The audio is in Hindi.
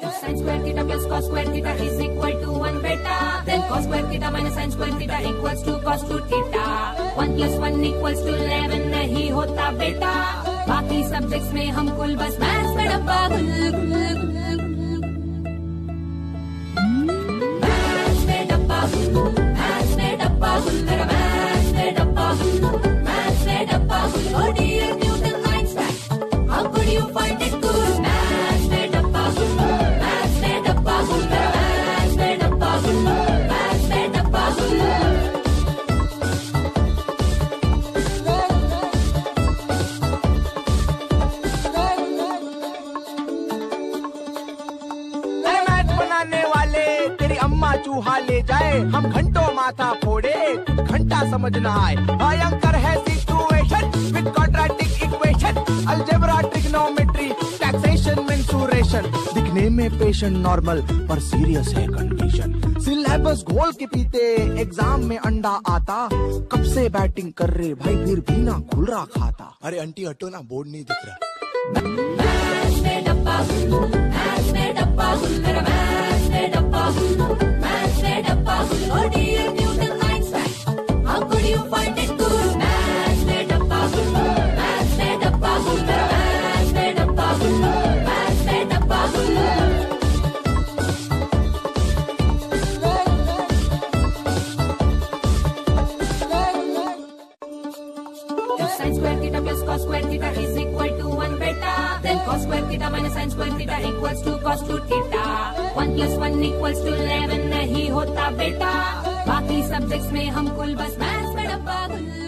If sin square theta plus cos square theta is equal to 1 beta, then cos square theta minus sin square theta equals to cos 2 theta. 1 plus 1 equals to 11 नहीं होता बेटा. बाकी सब्जेक्ट्स में हम कुल बस मैथ्स में डब्बा गुल गुल गुल. मैथ्स में डब्बा गुल, मैथ्स में डब्बा गुल, मेरा मैथ्स में डब्बा गुल, मैथ्स में डब्बा गुल. Oh dear Newton Einstein, how could you find it good? Maths में डब्बा गुल, मैथ्स में डब्बा गुल, मेरा मैथ्स में डब्बा गुल, मैथ्स में डब्बा गुल. चूहा ले जाए हम घंटों माथा फोड़े कुछ घंटा समझ न आए. भयंकर है situation with quadratic equation, algebra trigonometry taxation mensuration. दिखने में पेशेंट नॉर्मल पर सीरियस है कंडीशन. सिलेबस घोल के पीते एग्जाम में अंडा आता. कब से बैटिंग कर रहे भाई फिर भी ना खुल रहा खाता. अरे आंटी हटो ना, बोर्ड नहीं दिख रहा. मैथ्स में डब्बा गुल, मैथ्स में डब्बा गुल, मेरा मैथ्स में डब्बा गुल, मैथ्स में डब्बा गुल. Oh dear Newton Einstein, how could you find it good? Maths में डब्बा गुल, मैथ्स में डब्बा गुल, मेरा मैथ्स में डब्बा गुल, मैथ्स में डब्बा गुल. If sin square theta plus cos square theta is equal to 1 beta, then cos square theta minus sin square theta equals to cos 2 theta. 1 plus 1 equals to 11 नहीं होता बेटा. बाकी सब्जेक्ट्स में हम कुल बस मैथ्स में डब्बा गुल.